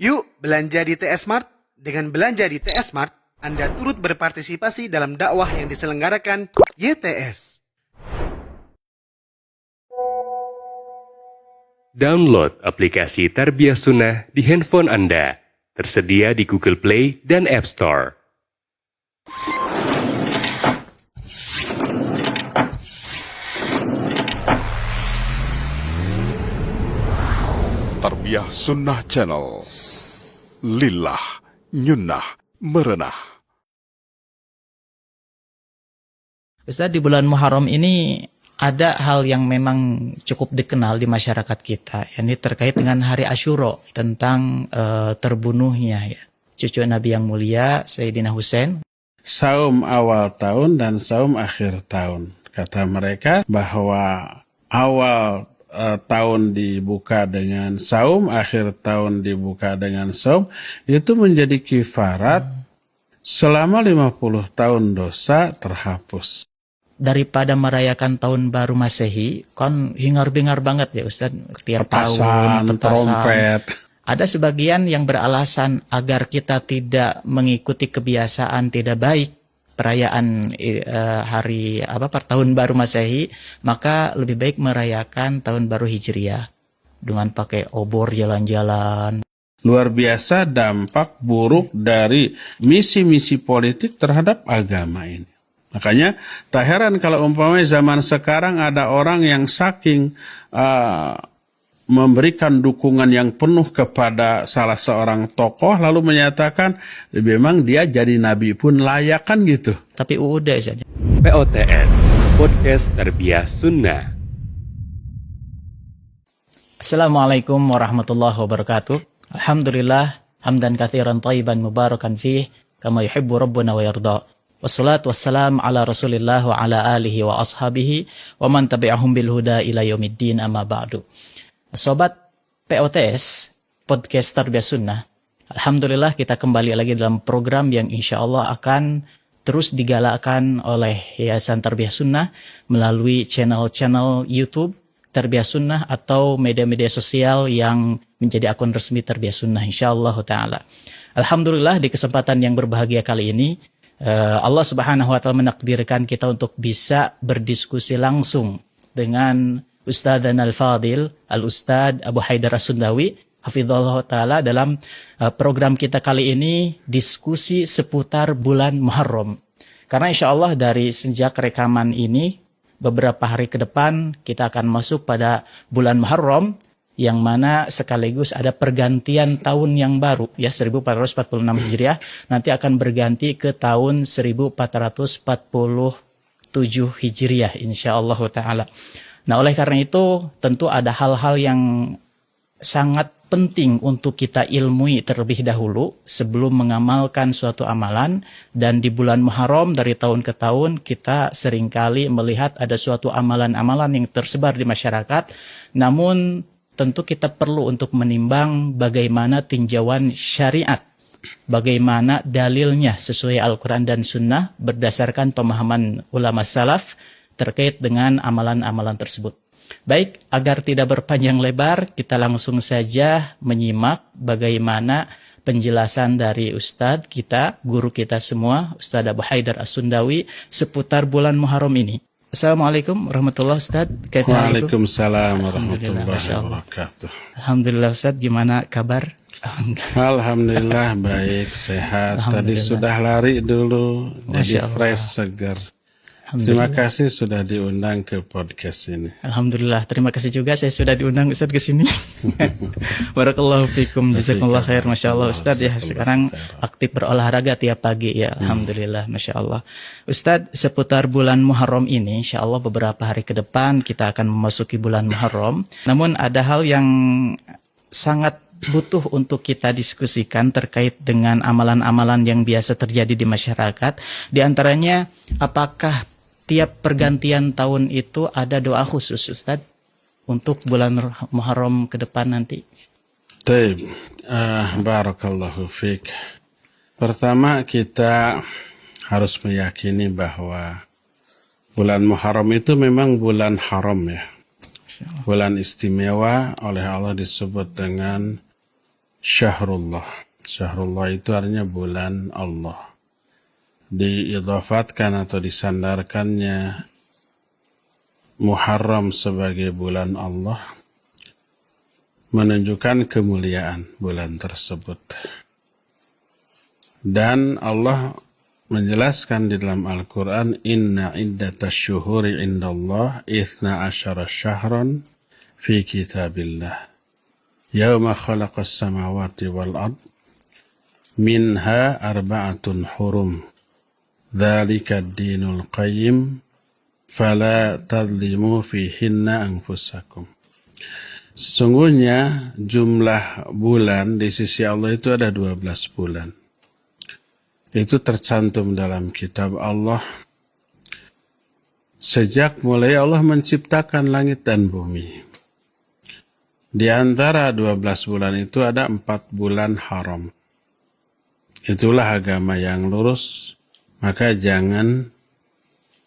Yuk belanja di TS Mart. Dengan belanja di TS Mart, Anda turut berpartisipasi dalam dakwah yang diselenggarakan YTS. Download aplikasi Tarbiyah Sunnah di handphone Anda. Tersedia di Google Play dan App Store. Tarbiyah Sunnah Channel. Lillah, nyunnah, merenah. Ustaz, di bulan Muharram ini ada hal yang memang cukup dikenal di masyarakat kita, yakni terkait dengan hari Asyura, tentang terbunuhnya ya cucu Nabi yang mulia Sayyidina Husain. Saum awal tahun dan saum akhir tahun. Kata mereka bahwa awal tahun dibuka dengan saum, akhir tahun dibuka dengan saum, itu menjadi kifarat selama 50 tahun dosa terhapus. Daripada merayakan tahun baru Masehi, kan hingar-bingar banget ya Ustaz, tiap tahun, petasan, trompet. Ada sebagian yang beralasan agar kita tidak mengikuti kebiasaan tidak baik perayaan tahun baru Masehi, maka lebih baik merayakan tahun baru Hijriah dengan pakai obor jalan-jalan. Luar biasa dampak buruk dari misi-misi politik terhadap agama ini. Makanya tak heran kalau umpamanya zaman sekarang ada orang yang saking memberikan dukungan yang penuh kepada salah seorang tokoh lalu menyatakan memang dia jadi nabi pun layak, kan gitu. Tapi udah saja. POTS, Podcast Tarbiyah Sunnah. Assalamualaikum warahmatullahi wabarakatuh. Alhamdulillah, hamdan katsiran thayyiban mubarakan fih, kama yuhibbu rabbuna wa yarda. Wassalatu wassalam ala Rasulillah wa ala alihi wa ashabihi wa man tabi'ahum bil huda ila yaumiddin, amma ba'du. Sobat POTS, Podcast Tarbiyah Sunnah, alhamdulillah kita kembali lagi dalam program yang insya Allah akan terus digalakkan oleh Yayasan Tarbiyah Sunnah melalui channel-channel YouTube Tarbiyah Sunnah atau media-media sosial yang menjadi akun resmi Tarbiyah Sunnah insyaallah ta'ala. Alhamdulillah di kesempatan yang berbahagia kali ini Allah Subhanahu wa taala menakdirkan kita untuk bisa berdiskusi langsung dengan Ustadzana Al-Fadil, Al-Ustadz Abu Haidar As-Sundawi, hafizallahu ta'ala, dalam program kita kali ini diskusi seputar bulan Muharram. Karena insya Allah dari sejak rekaman ini, beberapa hari ke depan kita akan masuk pada bulan Muharram, yang mana sekaligus ada pergantian tahun yang baru, ya 1446 Hijriah, nanti akan berganti ke tahun 1447 Hijriah, insya Allah ta'ala. Nah, oleh karena itu tentu ada hal-hal yang sangat penting untuk kita ilmui terlebih dahulu sebelum mengamalkan suatu amalan. Dan di bulan Muharram dari tahun ke tahun kita seringkali melihat ada suatu amalan-amalan yang tersebar di masyarakat. Namun tentu kita perlu untuk menimbang bagaimana tinjauan syariat, bagaimana dalilnya sesuai Al-Quran dan Sunnah berdasarkan pemahaman ulama salaf terkait dengan amalan-amalan tersebut. Baik, agar tidak berpanjang lebar, kita langsung saja menyimak bagaimana penjelasan dari Ustadz kita, guru kita semua, Ustadz Abu Haidar As-Sundawi, seputar bulan Muharram ini. Assalamualaikum warahmatullahi wabarakatuh. Waalaikumsalam warahmatullahi wabarakatuh. Alhamdulillah Ustadz, gimana kabar? Alhamdulillah baik, sehat. Tadi sudah lari dulu, jadi fresh, segar. Terima kasih sudah diundang ke podcast ini. Alhamdulillah, terima kasih juga saya sudah diundang Ustadz ke sini. Barakallahu fikum, jazakumullah khair. Masya Allah Ustadz ya, sekarang aktif berolahraga tiap pagi ya. Alhamdulillah, Masya Allah. Ustadz, seputar bulan Muharram ini, insya Allah beberapa hari ke depan kita akan memasuki bulan Muharram. Namun ada hal yang sangat butuh untuk kita diskusikan terkait dengan amalan-amalan yang biasa terjadi di masyarakat. Di antaranya, apakah tiap pergantian tahun itu ada doa khusus Ustadz untuk bulan Muharram ke depan nanti? Baik, barakallahu fiik. Pertama kita harus meyakini bahwa bulan Muharram itu memang bulan haram ya. Bulan istimewa, oleh Allah disebut dengan syahrullah. Syahrullah itu artinya bulan Allah. Diidhafatkan atau disandarkannya Muharram sebagai bulan Allah menunjukkan kemuliaan bulan tersebut. Dan Allah menjelaskan di dalam Al-Quran, Inna iddatash syuhuri indallah 12 syahran fi kitabillah. Yawma khalaqas samawati wal ard. Minha arba'atun hurum. Dzalika ad-dinul qayyim. Fala tadlimu fihinna anfusakum. Sesungguhnya jumlah bulan di sisi Allah itu ada 12 bulan. Itu tercantum dalam kitab Allah. Sejak mulai Allah menciptakan langit dan bumi. Di antara 12 bulan itu ada 4 bulan haram. Itulah agama yang lurus. Maka jangan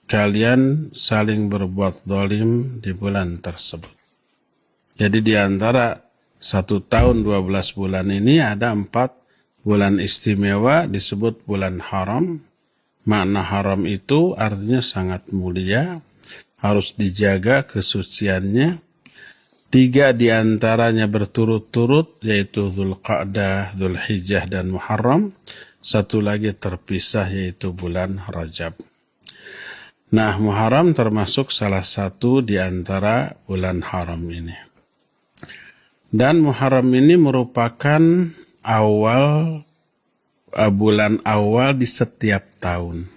kalian saling berbuat zalim di bulan tersebut. Jadi di antara 1 tahun 12 bulan ini ada 4 bulan istimewa disebut bulan haram. Makna haram itu artinya sangat mulia, harus dijaga kesuciannya. 3 di antaranya berturut-turut, yaitu Dzulqa'dah, Dzulhijjah, dan Muharram. 1 lagi terpisah, yaitu bulan Rajab. Nah, Muharram termasuk salah satu di antara bulan haram ini. Dan Muharram ini merupakan bulan awal di setiap tahun.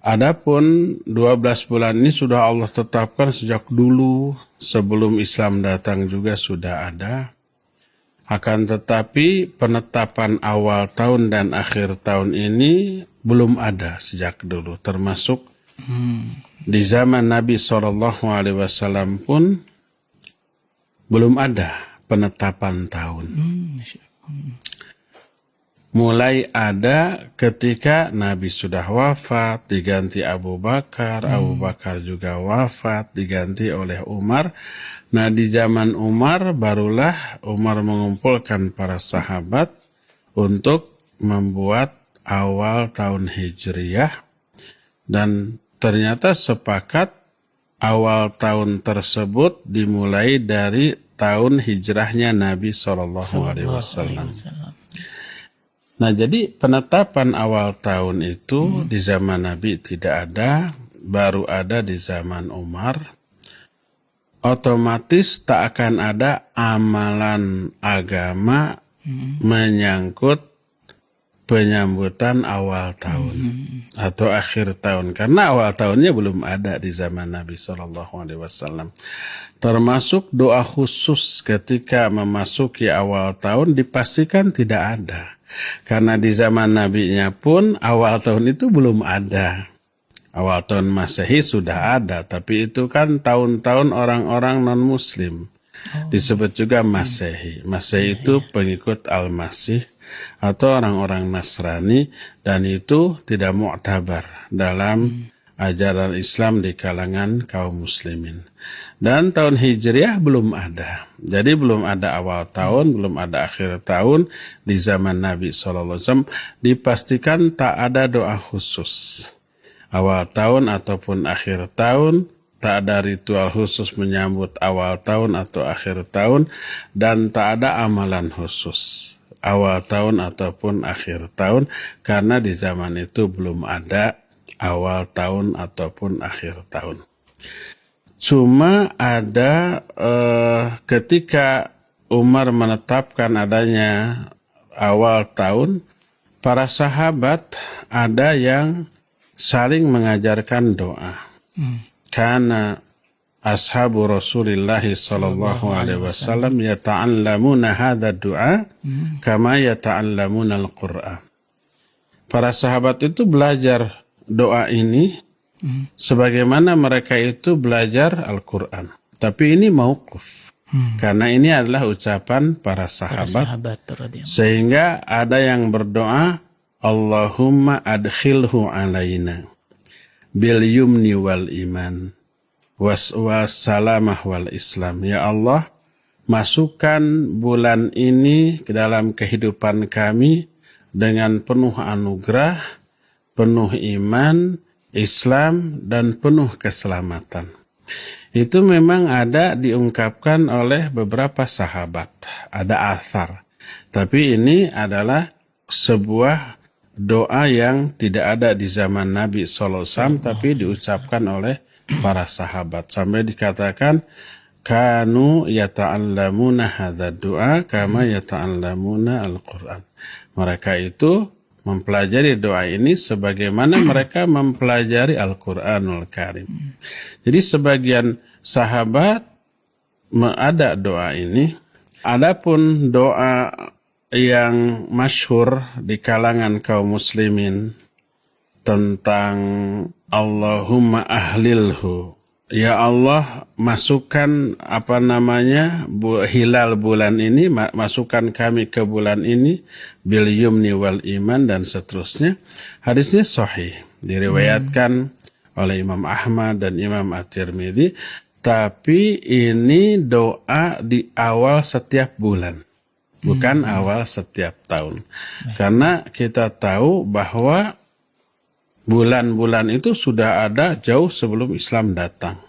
Adapun 12 bulan ini sudah Allah tetapkan sejak dulu, sebelum Islam datang juga sudah ada. Akan tetapi penetapan awal tahun dan akhir tahun ini belum ada sejak dulu. Termasuk di zaman Nabi SAW pun belum ada penetapan tahun. Mulai ada ketika Nabi sudah wafat, diganti Abu Bakar, Abu Bakar juga wafat, diganti oleh Umar. Nah, di zaman Umar barulah Umar mengumpulkan para sahabat untuk membuat awal tahun Hijriyah, dan ternyata sepakat awal tahun tersebut dimulai dari tahun hijrahnya Nabi SAW. Nah, jadi penetapan awal tahun itu di zaman Nabi tidak ada, baru ada di zaman Umar. Otomatis tak akan ada amalan agama menyangkut penyambutan awal tahun atau akhir tahun, karena awal tahunnya belum ada di zaman Nabi SAW. Termasuk doa khusus ketika memasuki awal tahun dipastikan tidak ada, karena di zaman Nabi-nya pun awal tahun itu belum ada. Awal tahun Masehi sudah ada, tapi itu kan tahun-tahun orang-orang non-Muslim. Disebut juga Masehi. Masehi itu pengikut Al-Masih atau orang-orang Nasrani, dan itu tidak mu'tabar dalam ajaran Islam di kalangan kaum muslimin. Dan tahun Hijriah belum ada. Jadi belum ada awal tahun, belum ada akhir tahun di zaman Nabi SAW. Dipastikan tak ada doa khusus awal tahun ataupun akhir tahun, tak ada ritual khusus menyambut awal tahun atau akhir tahun, dan tak ada amalan khusus awal tahun ataupun akhir tahun, karena di zaman itu belum ada awal tahun ataupun akhir tahun. Cuma ada ketika Umar menetapkan adanya awal tahun, para sahabat ada yang saling mengajarkan doa. Karena ashabu Rasulullah sallallahu alaihi wasallam yata'allamuna hadha du'a kama yata'allamuna al-Qur'an. Para sahabat itu belajar doa ini sebagaimana mereka itu belajar Al-Qur'an. Tapi ini mauquf. Karena ini adalah ucapan para sahabat. Sehingga ada yang berdoa, Allahumma adkhilhu alaina bil yumni wal iman wassalamah wal islam. Ya Allah, masukkan bulan ini ke dalam kehidupan kami dengan penuh anugerah, penuh iman, Islam, dan penuh keselamatan. Itu memang ada diungkapkan oleh beberapa sahabat, ada athar. Tapi ini adalah sebuah doa yang tidak ada di zaman Nabi SAW, tapi diucapkan oleh para sahabat. Sampai dikatakan, kanu yata'allamuna hadha doa kama yata'allamuna al-Quran. Mereka itu mempelajari doa ini sebagaimana mereka mempelajari Al-Quranul Karim. Jadi sebagian sahabat ada doa ini. Adapun doa yang masyhur di kalangan kaum muslimin tentang Allahumma ahlilhu, ya Allah, masukkan hilal bulan ini, masukkan kami ke bulan ini bil yumni wal iman, dan seterusnya. Hadisnya sahih, diriwayatkan oleh Imam Ahmad dan Imam At-Tirmidzi, tapi ini doa di awal setiap bulan, bukan awal setiap tahun. Karena kita tahu bahwa bulan-bulan itu sudah ada jauh sebelum Islam datang.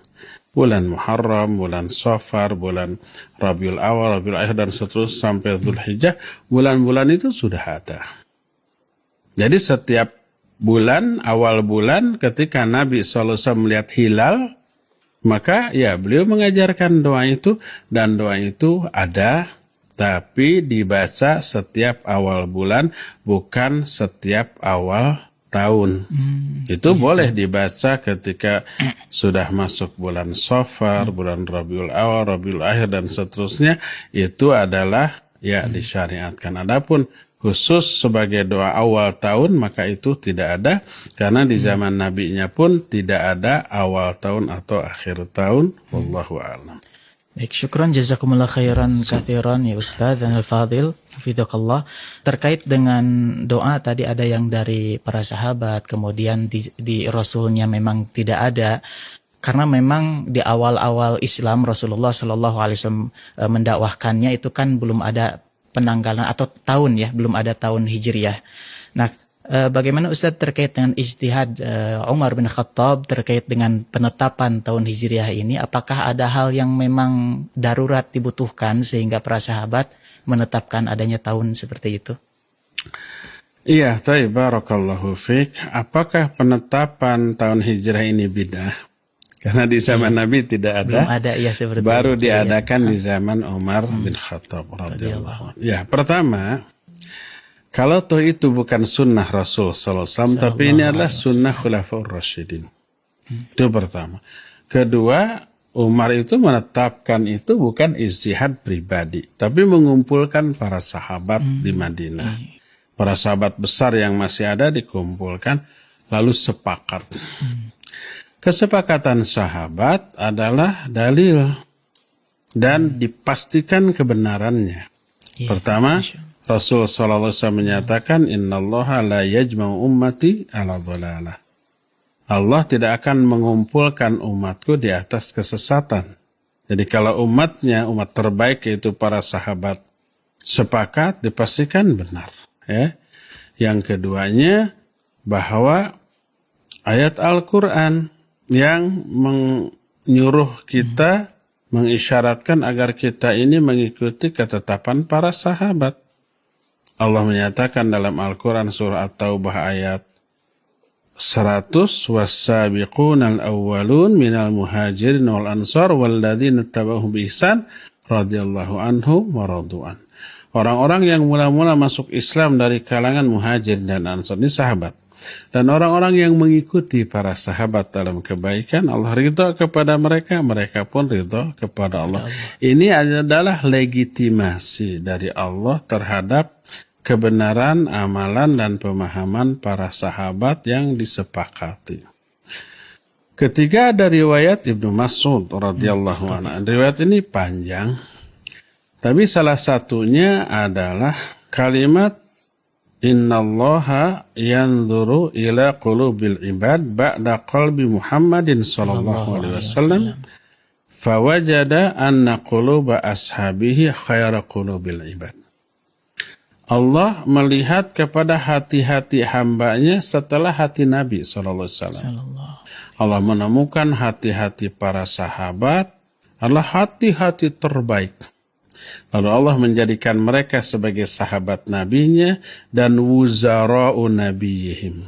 Bulan Muharram, bulan Safar, bulan Rabiul Awal, Rabiul Akhir, dan seterusnya sampai Dzulhijjah, bulan-bulan itu sudah ada. Jadi setiap bulan, awal bulan, ketika Nabi SAW melihat hilal, maka ya beliau mengajarkan doa itu, dan doa itu ada, tapi dibaca setiap awal bulan, bukan setiap awal tahun. Itu boleh dibaca ketika sudah masuk bulan Safar, bulan Rabiul Awal, Rabiul Akhir, dan seterusnya. Itu adalah ya disyariatkan. Adapun khusus sebagai doa awal tahun, maka itu tidak ada, karena di zaman nabinya pun tidak ada awal tahun atau akhir tahun. Wallahu a'lam. Baik, syukran jazakumullah khairan katsiran ya Ustaz dan Al-Fadil, hafidzakallah. Terkait dengan doa tadi ada yang dari para sahabat, kemudian di Rasulnya memang tidak ada. Karena memang di awal-awal Islam Rasulullah SAW mendakwahkannya itu kan belum ada penanggalan atau tahun ya, belum ada tahun Hijriyah. Nah, bagaimana Ustaz terkait dengan ijtihad Umar bin Khattab terkait dengan penetapan tahun Hijriah ini? Apakah ada hal yang memang darurat dibutuhkan sehingga para sahabat menetapkan adanya tahun seperti itu? Iya, taib, barakallahu fiik. Apakah penetapan tahun Hijrah ini bidah? Karena di zaman Nabi tidak ada. Belum ada, ya, seperti baru itu, diadakan ya. di zaman Umar bin Khattab radhiyallahu anhu. Ya, pertama, kalau toh itu bukan sunnah Rasul SAW, tapi ini adalah sunnah Khulafaur Rasyidin. Itu pertama. Kedua, Umar itu menetapkan itu bukan ijtihad pribadi, tapi mengumpulkan para sahabat di Madinah. Para sahabat besar yang masih ada dikumpulkan, lalu sepakat. Kesepakatan sahabat adalah dalil dan dipastikan kebenarannya. Pertama, Rasul SAW menyatakan, Innallaha la yajma'u ummati ala dhalalah. Allah tidak akan mengumpulkan umatku di atas kesesatan. Jadi kalau umatnya, umat terbaik yaitu para sahabat sepakat, dipastikan benar. Ya. Yang keduanya, bahwa ayat Al-Quran yang menyuruh kita, mengisyaratkan agar kita ini mengikuti ketetapan para sahabat. Allah menyatakan dalam Al-Quran surah At-Taubah ayat 100, was-sabiquna al-awwalun minal muhajirin wal ansar walladzina tabauhum bi ihsan radhiyallahu anhum wa radu'an. Orang-orang yang mula-mula masuk Islam dari kalangan muhajirin dan ansar, ini sahabat. Dan orang-orang yang mengikuti para sahabat dalam kebaikan, Allah ridha kepada mereka, mereka pun ridha kepada Allah. Ini adalah legitimasi dari Allah terhadap kebenaran amalan dan pemahaman para sahabat yang disepakati. Ketiga ada riwayat Ibnu Mas'ud radhiyallahu anhu. Riwayat ini panjang, tapi salah satunya adalah kalimat Innallaha yanzuru ila qulubil ibad ba'da qalbi Muhammadin sallallahu alaihi wasallam fawajada anna quluba ashabihi khaira qulubil ibad. Allah melihat kepada hati-hati hambanya setelah hati Nabi SAW. Allah menemukan hati-hati para sahabat adalah hati-hati terbaik. Lalu Allah menjadikan mereka sebagai sahabat nabinya dan wuzara'u nabiyihim,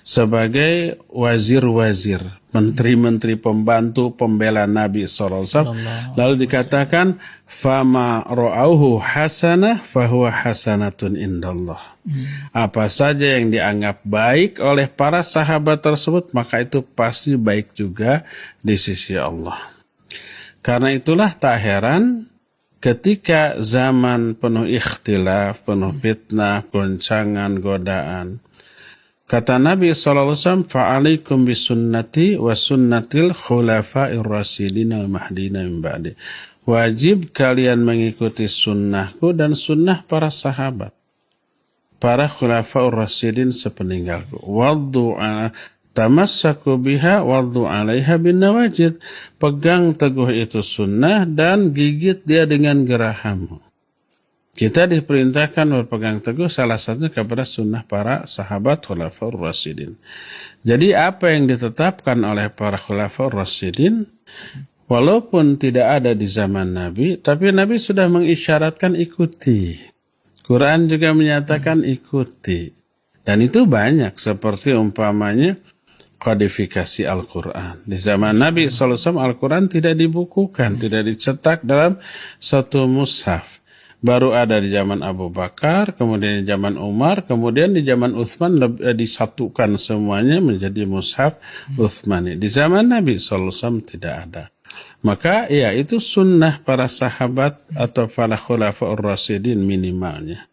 sebagai wazir-wazir, menteri-menteri pembantu pembela Nabi SAW. Lalu dikatakan, fama ra'auhu hasanah fahuwa hasanatun indallah. Apa saja yang dianggap baik oleh para sahabat tersebut, maka itu pasti baik juga di sisi Allah. Karena itulah tak heran ketika zaman penuh ikhtilaf, penuh fitnah, goncangan, godaan, kata Nabi SAW, fa'alaikum bisunnati wa sunnatil khulafa'ir rasyidin al-mahdina min ba'di. Wajib kalian mengikuti sunnahku dan sunnah para sahabat, para khulafa'ur rasyidin sepeninggalku. Tamassaku biha waddu 'alaiha bin nawajid. Pegang teguh itu sunnah dan gigit dia dengan gerahammu. Kita diperintahkan berpegang teguh salah satunya kepada sunnah para sahabat khulafaur rasyidin. Jadi apa yang ditetapkan oleh para khulafaur rasyidin, walaupun tidak ada di zaman Nabi, tapi Nabi sudah mengisyaratkan ikuti. Quran juga menyatakan ikuti. Dan itu banyak, seperti umpamanya kodifikasi Al-Quran. Di zaman Nabi SAW Al-Quran tidak dibukukan, tidak dicetak dalam satu mushaf. Baru ada di zaman Abu Bakar, kemudian di zaman Umar, kemudian di zaman Utsman disatukan semuanya menjadi mushaf Utsmani. Di zaman Nabi SAW tidak ada. Maka ya itu sunnah para sahabat atau para khulafaur rasyidin minimalnya.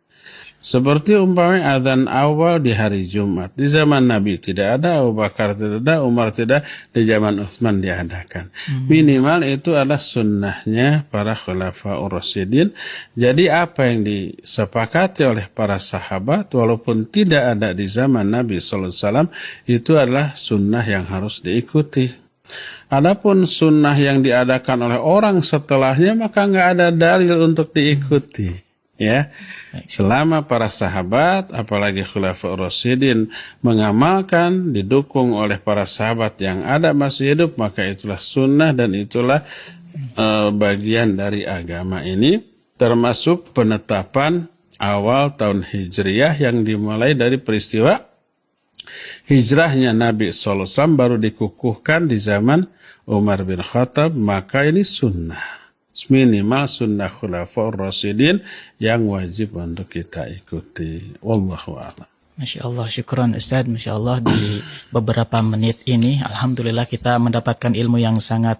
Seperti umpamanya adzan awal di hari Jumat. Di zaman Nabi tidak ada, Abu Bakar tidak ada, Umar tidak, di zaman Utsman diadakan. Minimal itu adalah sunnahnya para khulafaur rasyidin. Jadi apa yang disepakati oleh para sahabat, walaupun tidak ada di zaman Nabi SAW, itu adalah sunnah yang harus diikuti. Adapun sunnah yang diadakan oleh orang setelahnya, maka nggak ada dalil untuk diikuti. Ya, selama para sahabat, apalagi khulafaur rasyidin mengamalkan, didukung oleh para sahabat yang ada masih hidup, maka itulah sunnah dan itulah bagian dari agama ini, termasuk penetapan awal tahun Hijriyah yang dimulai dari peristiwa hijrahnya Nabi SAW baru dikukuhkan di zaman Umar bin Khattab, maka ini sunnah. Minimal sunnah khulafaur rasyidin yang wajib untuk kita ikuti. Wallahu a'lam. Masya Allah, syukran Ustaz. Masya Allah, di beberapa menit ini Alhamdulillah kita mendapatkan ilmu yang sangat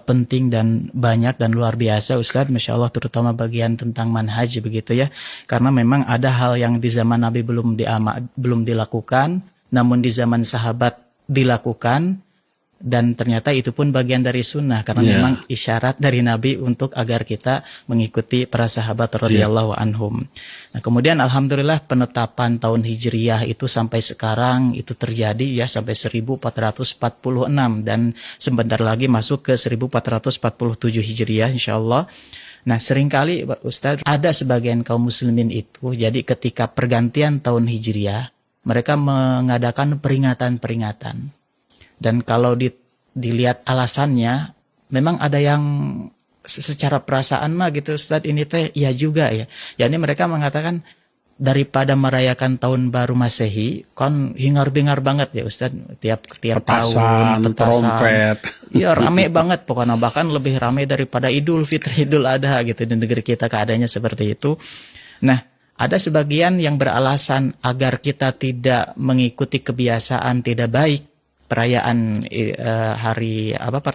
penting dan banyak dan luar biasa Ustaz. Masya Allah, terutama bagian tentang manhaj begitu ya. Karena memang ada hal yang di zaman Nabi belum dilakukan, namun di zaman sahabat dilakukan. Dan ternyata itu pun bagian dari sunnah karena memang isyarat dari Nabi untuk agar kita mengikuti para sahabat radhiyallahu anhum. Nah, kemudian alhamdulillah penetapan tahun Hijriyah itu sampai sekarang itu terjadi ya sampai 1446 dan sebentar lagi masuk ke 1447 Hijriyah insyaallah. Nah, seringkali Ustaz ada sebagian kaum muslimin itu jadi ketika pergantian tahun Hijriyah mereka mengadakan peringatan-peringatan. Dan kalau dilihat alasannya, memang ada yang secara perasaan mah gitu Ustaz ini teh ya juga ya. Yani mereka mengatakan daripada merayakan tahun baru Masehi, kan hingar-bingar banget ya Ustaz tiap tahun petasan, trompet. Ya rame banget pokoknya bahkan lebih rame daripada Idul Fitri, Idul Adha gitu di negeri kita keadaannya seperti itu. Nah, ada sebagian yang beralasan agar kita tidak mengikuti kebiasaan tidak baik perayaan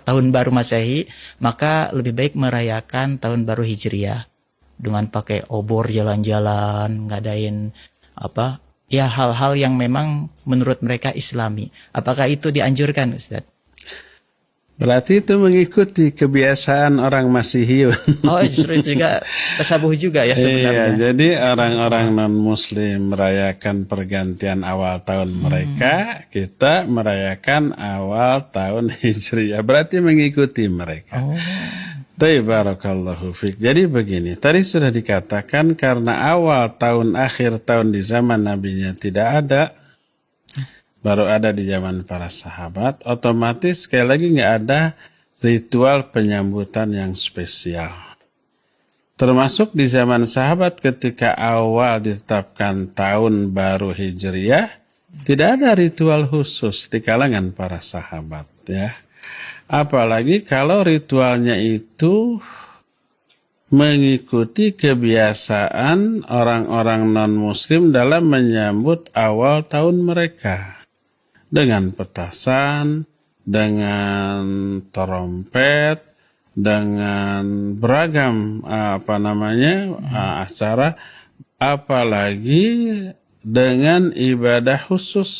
tahun baru Masehi, maka lebih baik merayakan tahun baru Hijriyah dengan pakai obor jalan-jalan, ngadain hal-hal yang memang menurut mereka Islami. Apakah itu dianjurkan Ustaz? Berarti itu mengikuti kebiasaan orang Masihiyun. Oh, justru juga tasabuh juga ya Iya, sebenarnya. jadi orang-orang non-muslim merayakan pergantian awal tahun mereka, kita merayakan awal tahun Hijriah. Berarti mengikuti mereka. Barakallahu fiik. Jadi begini, tadi sudah dikatakan karena awal tahun, akhir tahun di zaman nabinya tidak ada, baru ada di zaman para sahabat, otomatis sekali lagi nggak ada ritual penyambutan yang spesial. Termasuk di zaman sahabat ketika awal ditetapkan tahun baru Hijriah, tidak ada ritual khusus di kalangan para sahabat, ya. Apalagi kalau ritualnya itu mengikuti kebiasaan orang-orang non-muslim dalam menyambut awal tahun mereka. Dengan petasan, dengan trompet, dengan beragam acara, apalagi dengan ibadah khusus.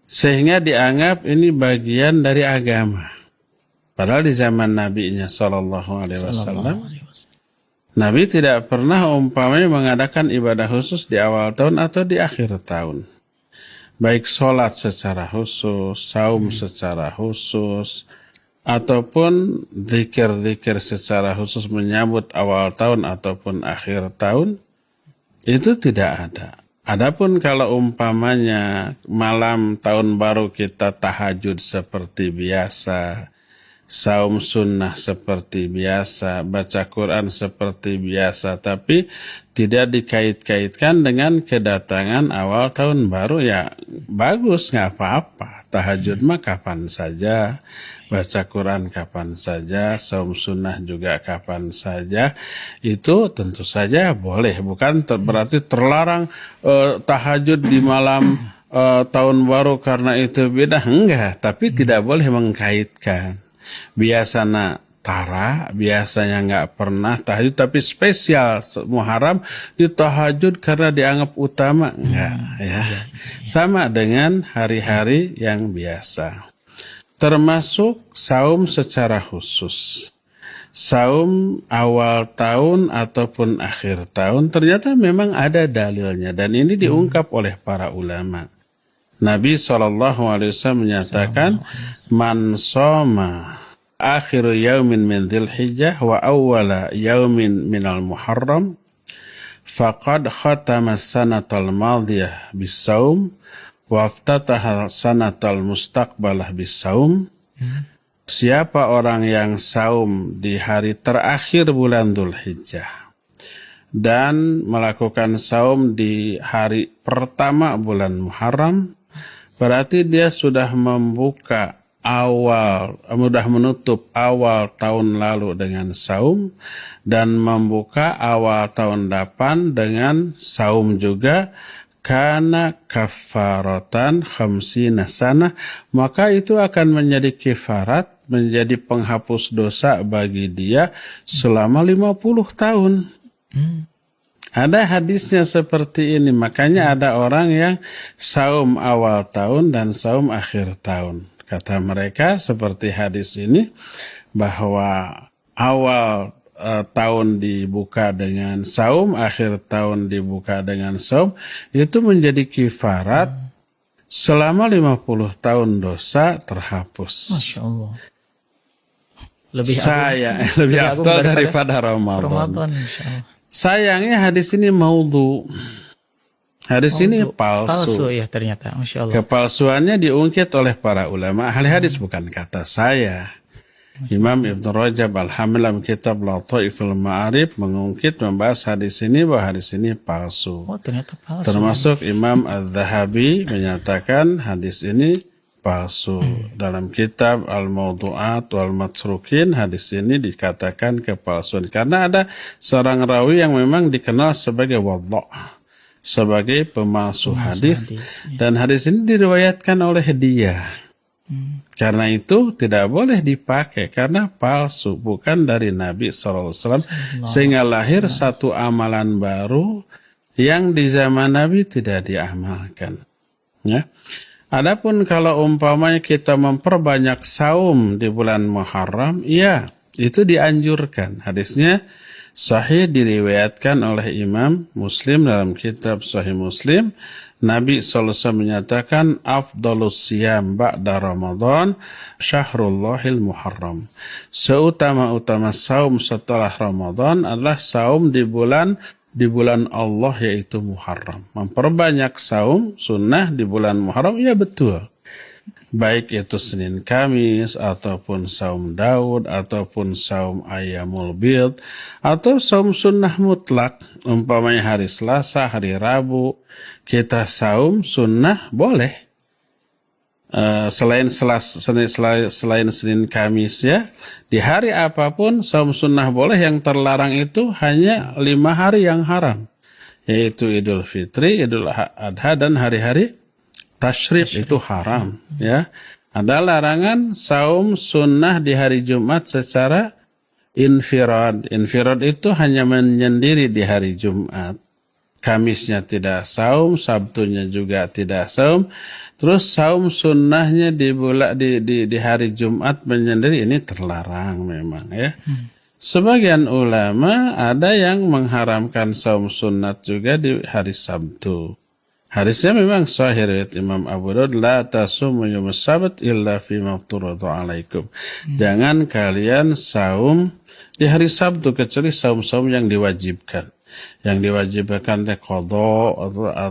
Sehingga dianggap ini bagian dari agama. Padahal di zaman Nabi-Nya Sallallahu Alaihi Wasallam, Nabi tidak pernah umpamanya mengadakan ibadah khusus di awal tahun atau di akhir tahun. Baik sholat secara khusus, saum secara khusus, ataupun zikir-zikir secara khusus menyambut awal tahun ataupun akhir tahun, itu tidak ada. Adapun kalau umpamanya malam tahun baru kita tahajud seperti biasa, saum sunnah seperti biasa, baca Quran seperti biasa, tapi tidak dikait-kaitkan dengan kedatangan awal tahun baru, ya bagus, nggak apa-apa. Tahajud mah kapan saja, baca Quran kapan saja, saum sunnah juga kapan saja, itu tentu saja boleh. Bukan berarti terlarang tahajud di malam tahun baru karena itu beda, enggak. Tapi tidak boleh mengkaitkan. Biasanya biasanya nggak pernah tahajud, tapi spesial Muharram ditahajud karena dianggap utama, enggak ya. Sama dengan hari-hari yang biasa. Termasuk saum secara khusus. Saum awal tahun ataupun akhir tahun ternyata memang ada dalilnya, dan ini diungkap oleh para ulama. Nabi SAW menyatakan, man soma akhir yaumin min dzilhijjah wa awwala yaumin minal muharram faqad khatama sanatal madiyah bisaum wa aftataha sanatal mustaqbalah bisaum. Siapa orang yang saum di hari terakhir bulan Dzulhijjah dan melakukan saum di hari pertama bulan Muharram, berarti dia sudah menutup awal tahun lalu dengan saum dan membuka awal tahun depan dengan saum juga. Kana kafaratan khamsina sana, maka itu akan menjadi kifarat, menjadi penghapus dosa bagi dia selama 50 tahun. Ada hadisnya seperti ini. Makanya ada orang yang saum awal tahun dan saum akhir tahun. Kata mereka seperti hadis ini, bahwa awal tahun dibuka dengan saum, akhir tahun dibuka dengan saum, itu menjadi kifarat selama 50 tahun dosa terhapus. Masya Allah. Lebih afdal daripada Ramadan. Insya Allah. Sayangnya hadis ini maudhu. Hadis ini palsu. Palsu ya ternyata. Masya Allah. Kepalsuannya diungkit oleh para ulama ahli hadis, bukan kata saya. Imam Ibn Rajab Al-Hamlam kitab Lataiful Ma'arif mengungkit, membahas hadis ini, bahwa hadis ini palsu. Oh, ternyata palsu. Termasuk Imam Al-Zahabi menyatakan hadis ini palsu. Dalam kitab Al-Mawdu'at wal-Matrukin, hadis ini dikatakan kepalsuan. Karena ada seorang rawi yang memang dikenal sebagai wadha', sebagai pemalsu hadis. Dan hadis ini diriwayatkan oleh dia. Karena itu tidak boleh dipakai karena palsu, bukan dari Nabi SAW. Sehingga lahir satu amalan baru yang di zaman Nabi tidak diamalkan. Ya. Adapun kalau umpamanya kita memperbanyak saum di bulan Muharram, ya, itu dianjurkan. Hadisnya sahih diriwayatkan oleh Imam Muslim dalam kitab Sahih Muslim. Nabi SAW menyatakan, afdalus siyam ba'da Ramadan syahrullahil Muharram. Seutama-utama saum setelah Ramadan adalah saum di bulan Allah, yaitu Muharram. Memperbanyak saum sunnah di bulan Muharram, ya betul. Baik itu Senin Kamis, ataupun saum Daud, ataupun saum Ayyamul Bid, atau saum sunnah mutlak. Umpamanya hari Selasa, hari Rabu, kita saum sunnah boleh. Selain Senin Kamis, ya, di hari apapun saum sunnah boleh. Yang terlarang itu hanya 5 hari yang haram, yaitu Idul Fitri, Idul Adha, dan hari-hari Tasyrik itu haram, ya. Ada larangan saum sunnah di hari Jumat secara infirad. Infirad itu hanya menyendiri di hari Jumat. Kamisnya tidak saum, Sabtunya juga tidak saum. Terus saum sunnahnya di hari Jumat menyendiri, ini terlarang memang, ya. Sebagian ulama ada yang mengharamkan saum sunnat juga di hari Sabtu. Hadisnya memang sahih riwayat Imam Abu Daud, la tasumu yaumas sabt illa fima fturida alaikum. Jangan kalian saum di hari Sabtu kecuali saum-saum yang diwajibkan. Yang diwajibkan teh qadha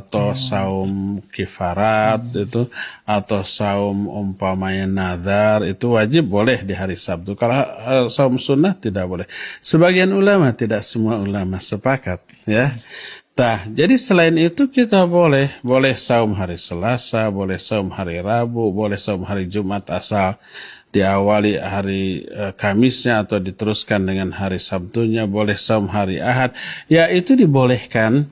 atau saum kifarat itu, atau saum umpamanya nazar, itu wajib boleh di hari Sabtu. Kalau saum sunnah tidak boleh. Sebagian ulama, tidak semua ulama sepakat, ya. Nah, jadi selain itu kita boleh saum hari Selasa, boleh saum hari Rabu, boleh saum hari Jumat asal diawali hari Kamisnya atau diteruskan dengan hari Sabtunya, boleh saum hari Ahad. Ya, itu dibolehkan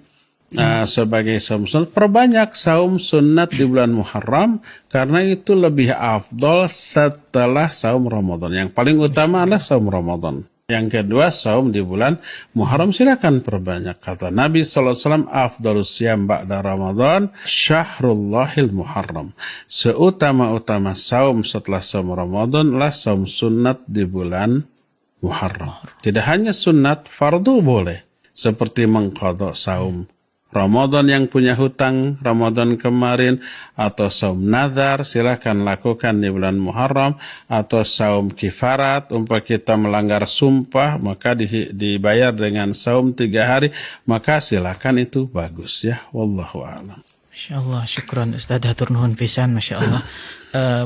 sebagai saum sunnat. Perbanyak saum sunnat di bulan Muharram karena itu lebih afdol setelah saum Ramadan. Yang paling utama adalah saum Ramadan. Yang kedua, saum di bulan Muharram silakan perbanyak. Kata Nabi SAW, afdalus siyam ba'da Ramadan syahrullahil Muharram. Seutama-utama saum setelah saum Ramadan adalah saum sunnat di bulan Muharram. Tidak hanya sunnat, fardu boleh. Seperti mengqadha saum Ramadan yang punya hutang Ramadan kemarin, atau saum nazar silakan lakukan di bulan Muharram, atau saum kifarat, umpama kita melanggar sumpah maka dibayar dengan saum 3 hari, maka silakan, itu bagus, ya. Wallahu a'lam. Masya Allah, syukran Ustaz, hatur nuhun pisan, Masya Allah.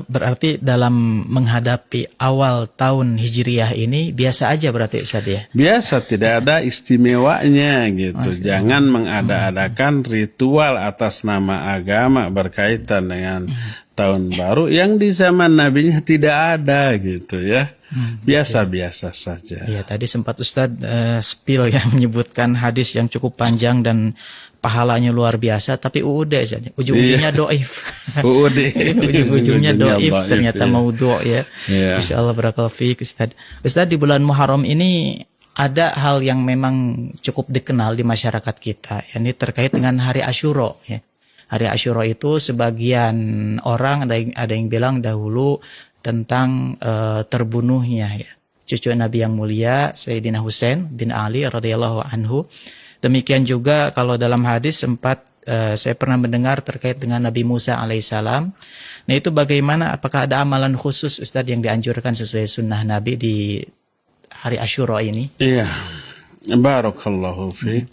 Berarti dalam menghadapi awal tahun Hijriyah ini biasa aja berarti Ustaz, ya? Biasa, tidak ada istimewanya gitu. Jangan mengada-adakan ritual atas nama agama berkaitan dengan tahun baru yang di zaman nabinya tidak ada gitu, ya. Biasa-biasa saja. Ya, tadi sempat Ustaz spill yang menyebutkan hadis yang cukup panjang dan pahalanya luar biasa, tapi UUD saja. Ujung-ujungnya doif. UUD. Ujung-ujungnya doif, ternyata maudhu', ya. Insya Allah barakallahu fiik Ustaz. Ustaz, di bulan Muharram ini ada hal yang memang cukup dikenal di masyarakat kita, yakni terkait dengan hari Asyura, ya. Hari Asyura itu sebagian orang ada yang bilang dahulu tentang terbunuhnya, ya, cucu Nabi yang mulia Sayyidina Husain bin Ali radhiyallahu anhu. Demikian juga kalau dalam hadis sempat saya pernah mendengar terkait dengan Nabi Musa alaihissalam. Nah, itu bagaimana? Apakah ada amalan khusus Ustadz yang dianjurkan sesuai sunnah Nabi di hari Asyura ini? Iya, barakallahu fi.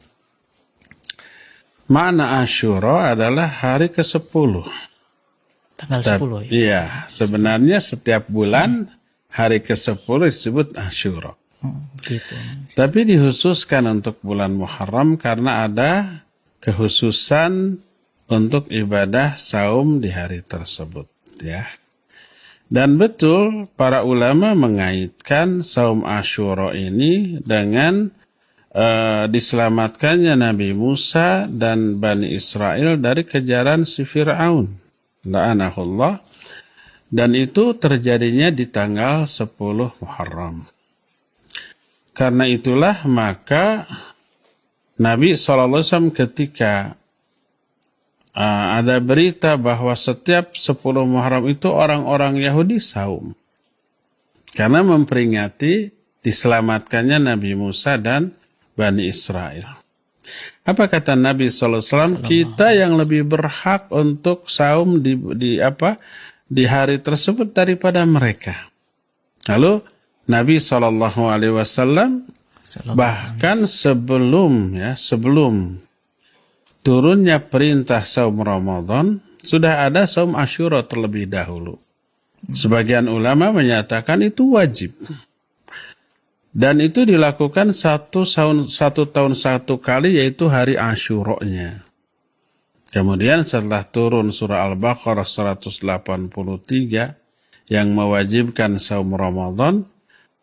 Makna Asyura adalah hari ke-10. Tanggal 10, ya? Iya, sebenarnya setiap bulan hari ke-10 disebut Asyura. Gitu. Tapi dikhususkan untuk bulan Muharram karena ada kekhususan untuk ibadah saum di hari tersebut, ya. Dan betul para ulama mengaitkan saum Asyura ini dengan diselamatkannya Nabi Musa dan Bani Israel dari kejaran si Fir'aun, la'anahullah. Dan itu terjadinya di tanggal 10 Muharram. Karena itulah maka Nabi SAW ketika ada berita bahwa setiap 10 Muharram itu orang-orang Yahudi saum. Karena memperingati diselamatkannya Nabi Musa dan Bani Israel. Apa kata Nabi SAW? Kita yang lebih berhak untuk saum di hari tersebut daripada mereka. Lalu Nabi SAW bahkan sebelum turunnya perintah saum Ramadan, sudah ada saum Asyura terlebih dahulu. Sebagian ulama menyatakan itu wajib. Dan itu dilakukan satu tahun satu kali, yaitu hari Asyura-nya. Kemudian setelah turun surah Al-Baqarah 183 yang mewajibkan saum Ramadan,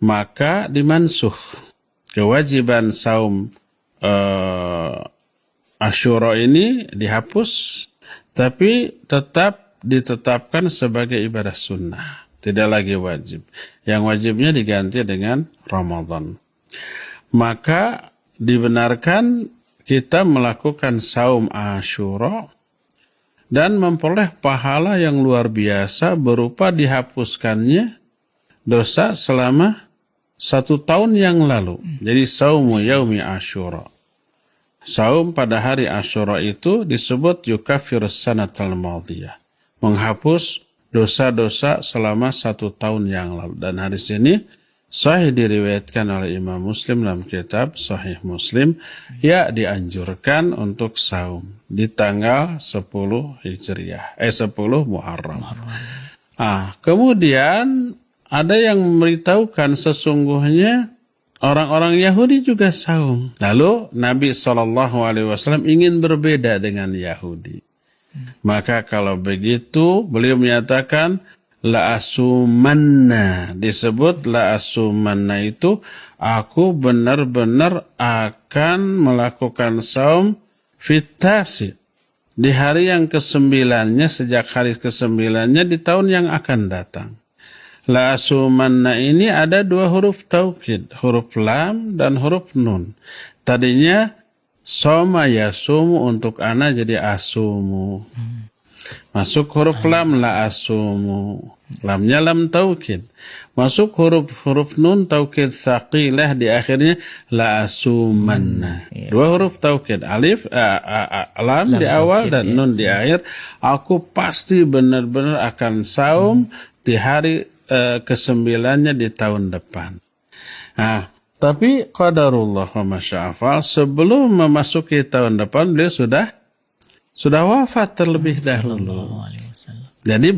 maka dimansuh. Kewajiban saum Asyura ini dihapus, tapi tetap ditetapkan sebagai ibadah sunnah. Tidak lagi wajib. Yang wajibnya diganti dengan Ramadan. Maka dibenarkan kita melakukan saum Asyura dan memperoleh pahala yang luar biasa berupa dihapuskannya dosa selama 1 tahun yang lalu. Jadi saumu yaumi Asyura. Saum pada hari Asyura itu disebut yukaffirus sanatal madiyah. Menghapus dosa-dosa selama 1 tahun yang lalu. Dan hadis ini sahih diriwayatkan oleh Imam Muslim dalam kitab Sahih Muslim. Ya, dianjurkan untuk saum di tanggal 10 Hijriah. 10 Muharram. Kemudian ada yang memberitahukan sesungguhnya orang-orang Yahudi juga saum. Lalu Nabi SAW ingin berbeda dengan Yahudi. Maka kalau begitu beliau menyatakan la asumanna, disebut la asumanna itu aku benar-benar akan melakukan saum fitasi di hari yang ke-9-nya, sejak hari ke-9-nya di tahun yang akan datang. La asumanna ini ada 2 huruf taukid, huruf lam dan huruf nun. Tadinya soma yasumu untuk ana jadi asumu. Masuk huruf lam la asumu. Lamnya lam taukid. Masuk huruf nun taukid saqilah di akhirnya la asumanna. 2 huruf taukid, alif lam di awal dan nun di akhir. Aku pasti benar-benar akan saum di hari ke-9-nya di tahun depan. Tapi qadarullah wa masya'afal, sebelum memasuki tahun depan beliau sudah wafat terlebih dahulu. Jadi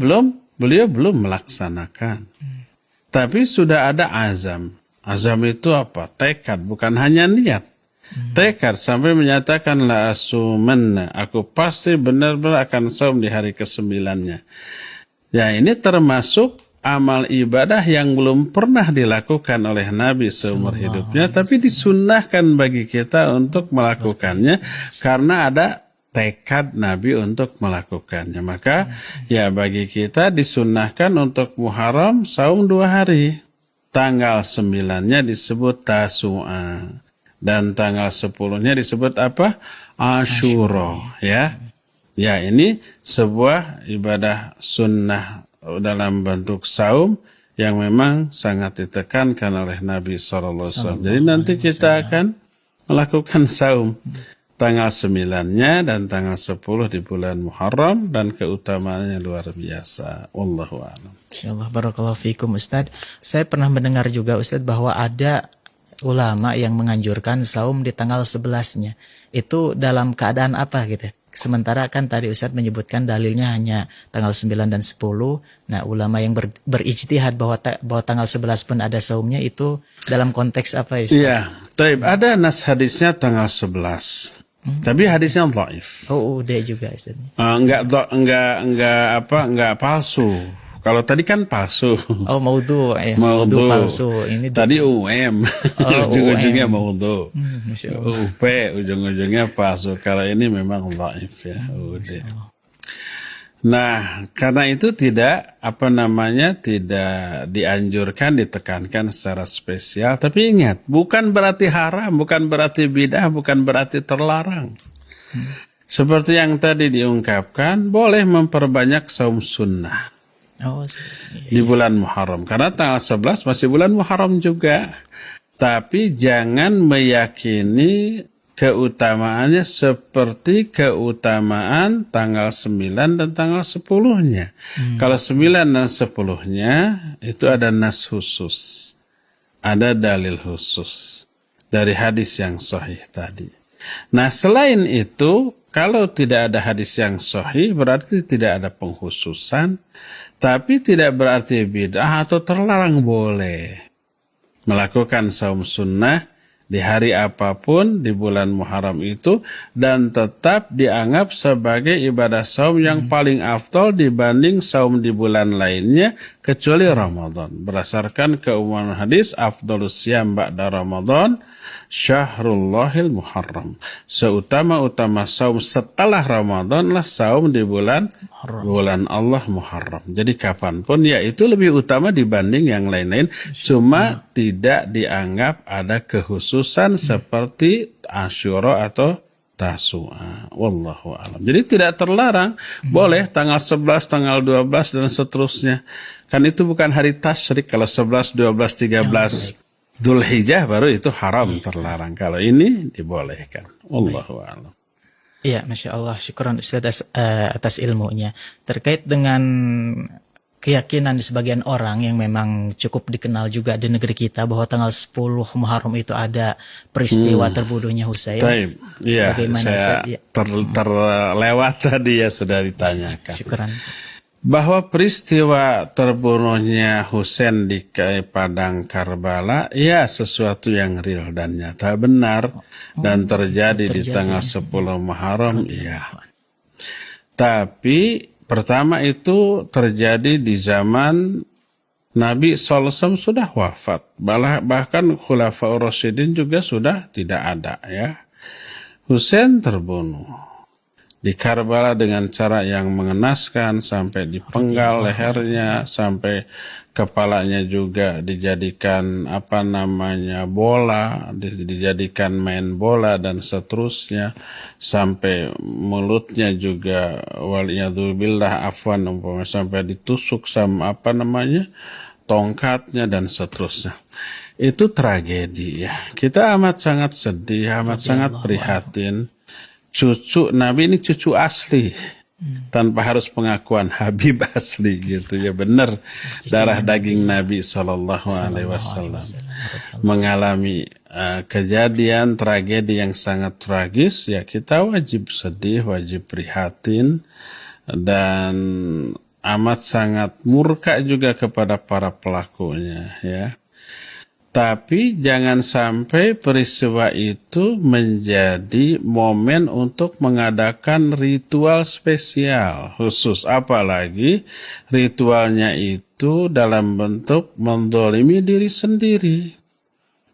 beliau belum melaksanakan. Tapi sudah ada azam. Azam itu apa? Tekad, bukan hanya niat. Tekad sampai menyatakan la asumanna, aku pasti benar-benar akan saum di hari ke-9-nya. Ya, ini termasuk amal ibadah yang belum pernah dilakukan oleh Nabi seumur hidupnya, tapi disunnahkan bagi kita untuk melakukannya karena ada tekad Nabi untuk melakukannya. Maka ya bagi kita disunnahkan untuk Muharram saum 2 hari. Tanggal 9-nya disebut Tasu'a dan tanggal 10-nya disebut apa? Asyura, ya. Ya, ini sebuah ibadah sunnah dalam bentuk saum yang memang sangat ditekankan oleh Nabi SAW. Jadi nanti kita akan melakukan saum tanggal 9-nya dan tanggal 10 di bulan Muharram, dan keutamaannya luar biasa. Wallahu a'lam. Insyaallah, barakallahu fikum Ustaz. Saya pernah mendengar juga Ustaz bahwa ada ulama yang menganjurkan saum di tanggal 11-nya. Itu dalam keadaan apa gitu? Sementara kan tadi Ustadz menyebutkan dalilnya hanya tanggal 9 dan 10. Nah, ulama yang berijtihad bahwa tanggal 11 pun ada saumnya, itu dalam konteks apa Ustadz? Iya, ada nas hadisnya tanggal 11. Tapi hadisnya dhaif. Udah juga Ustadz. Enggak palsu. Kalau tadi kan palsu. Maudhu ya. Maudhu palsu. Ini tadi ujung-ujungnya maudhu. UP ujung-ujungnya palsu. Kalau ini memang dhaif ya. Udah. Nah, karena itu tidak dianjurkan, ditekankan secara spesial. Tapi ingat, bukan berarti haram, bukan berarti bidah, bukan berarti terlarang. Seperti yang tadi diungkapkan, boleh memperbanyak saum sunnah Oh, di bulan Muharram. Karena tanggal 11 masih bulan Muharram juga. Tapi jangan meyakini keutamaannya seperti keutamaan tanggal 9 dan tanggal 10-nya. Kalau 9 dan 10-nya itu ada nas khusus. Ada dalil khusus dari hadis yang sahih tadi. Nah, selain itu, kalau tidak ada hadis yang sahih berarti tidak ada pengkhususan, tapi tidak berarti bid'ah atau terlarang, boleh melakukan saum sunnah di hari apapun di bulan Muharram itu dan tetap dianggap sebagai ibadah saum yang paling afdal dibanding saum di bulan lainnya kecuali Ramadan. Berdasarkan keumuman hadis, afdalus siyam ba'da Ramadan Syahrullahil Muharram. Seutama-utama saum setelah Ramadan lah saum di bulan Allah Muharram. Jadi kapanpun ya itu lebih utama dibanding yang lain-lain. Cuma tidak dianggap ada kekhususan seperti Asyura atau Tasu'a. Wallahu a'lam. Jadi tidak terlarang. Boleh tanggal 11, tanggal 12 dan seterusnya. Kan itu bukan hari tasyrik. Kalau 11, 12, 13 Dzulhijjah baru itu haram, terlarang. Kalau ini dibolehkan. Wallahu a'lam. Iya, Masya Allah. Syukran Ustaz atas ilmunya. Terkait dengan keyakinan di sebagian orang yang memang cukup dikenal juga di negeri kita bahwa tanggal 10 Muharram itu ada peristiwa terbunuhnya Husain. Taib. Iya, Bagaimana saya Ustaz? Ya. terlewat tadi ya sudah ditanyakan. Syukran. Bahwa peristiwa terbunuhnya Husain di padang Karbala, ya sesuatu yang real dan nyata, benar, dan terjadi di tanggal 10 Muharram, iya. Tapi pertama itu terjadi di zaman Nabi SAW sudah wafat, bahkan Khulafaur Rasyidin juga sudah tidak ada, ya. Husain terbunuh di Karbala dengan cara yang mengenaskan, sampai dipenggal lehernya, sampai kepalanya juga dijadikan bola, dijadikan main bola dan seterusnya, sampai mulutnya juga waliyadzubillah umpamanya sampai ditusuk sama tongkatnya dan seterusnya. Itu tragedi ya. Kita amat sangat sedih, amat sangat prihatin. Cucu Nabi ini cucu asli, tanpa harus pengakuan Habib asli gitu ya, benar, darah daging Nabi SAW mengalami kejadian tragedi yang sangat tragis ya. Kita wajib sedih, wajib prihatin, dan amat sangat murka juga kepada para pelakunya ya. Tapi jangan sampai peristiwa itu menjadi momen untuk mengadakan ritual spesial khusus. Apalagi ritualnya itu dalam bentuk mendolimi diri sendiri.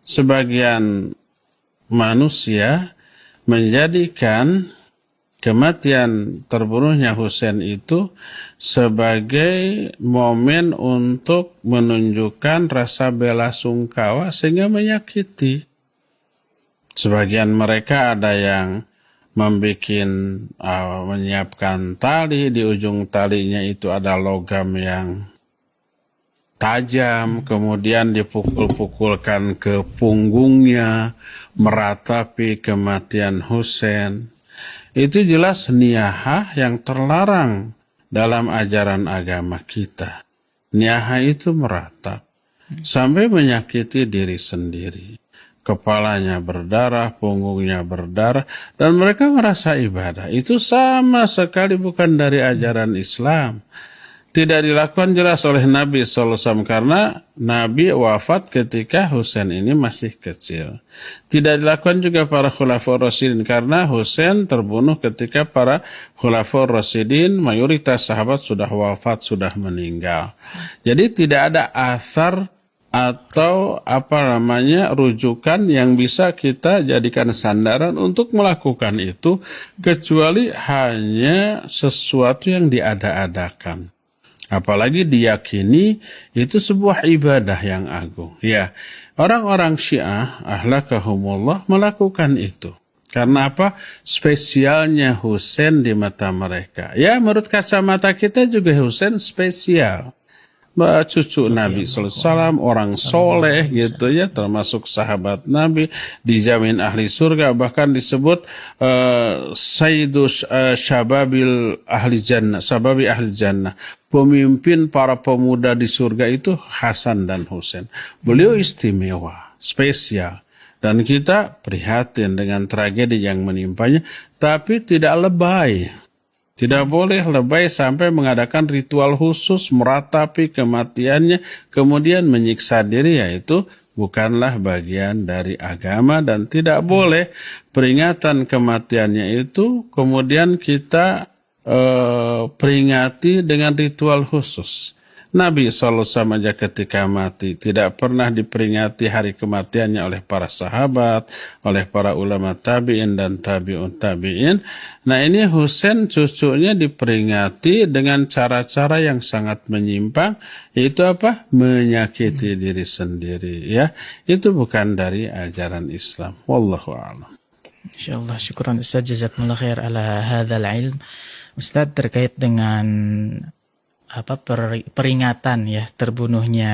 Sebagian manusia menjadikan kematian terbunuhnya Husain itu sebagai momen untuk menunjukkan rasa bela sungkawa sehingga menyakiti. Sebagian mereka ada yang menyiapkan tali, di ujung talinya itu ada logam yang tajam, kemudian dipukul-pukulkan ke punggungnya, meratapi kematian Husain. Itu jelas niyahah yang terlarang dalam ajaran agama kita. Niyahah itu meratap sampai menyakiti diri sendiri. Kepalanya berdarah, punggungnya berdarah, dan mereka merasa ibadah. Itu sama sekali bukan dari ajaran Islam. Tidak dilakukan jelas oleh Nabi SAW karena Nabi wafat ketika Husain ini masih kecil. Tidak dilakukan juga para Khulafaur Rasyidin karena Husain terbunuh ketika para Khulafaur Rasyidin mayoritas sahabat sudah wafat, sudah meninggal. Jadi tidak ada asar atau rujukan yang bisa kita jadikan sandaran untuk melakukan itu kecuali hanya sesuatu yang diada-adakan. Apalagi diyakini itu sebuah ibadah yang agung. Ya, orang-orang Syiah ahlakahumullah melakukan itu. Karena apa? Spesialnya Husain di mata mereka. Ya, menurut kacamata kita juga Husain spesial. Cucu Nabi SAW, orang soleh gitu ya, termasuk sahabat Nabi, dijamin ahli surga, bahkan disebut Sayyidus Syababil Ahli Jannah, Sababi Ahli Jannah. Pemimpin para pemuda di surga itu Hasan dan Husain. Beliau istimewa, spesial. Dan kita prihatin dengan tragedi yang menimpanya, tapi tidak lebay. Tidak boleh lebay sampai mengadakan ritual khusus meratapi kematiannya, kemudian menyiksa diri, yaitu bukanlah bagian dari agama, dan tidak boleh peringatan kematiannya itu kemudian kita peringati dengan ritual khusus. Nabi SAW aja ketika mati tidak pernah diperingati hari kematiannya oleh para sahabat, oleh para ulama tabi'in dan tabi'un tabi'in. Nah, ini Husain cucunya diperingati dengan cara-cara yang sangat menyimpang, yaitu apa? Menyakiti diri sendiri, ya. Itu bukan dari ajaran Islam. Wallahu a'lam. Insyaallah, syukran Ustaz, jazakumullah khair ala hadzal ilm. Ustaz, terkait dengan peringatan ya terbunuhnya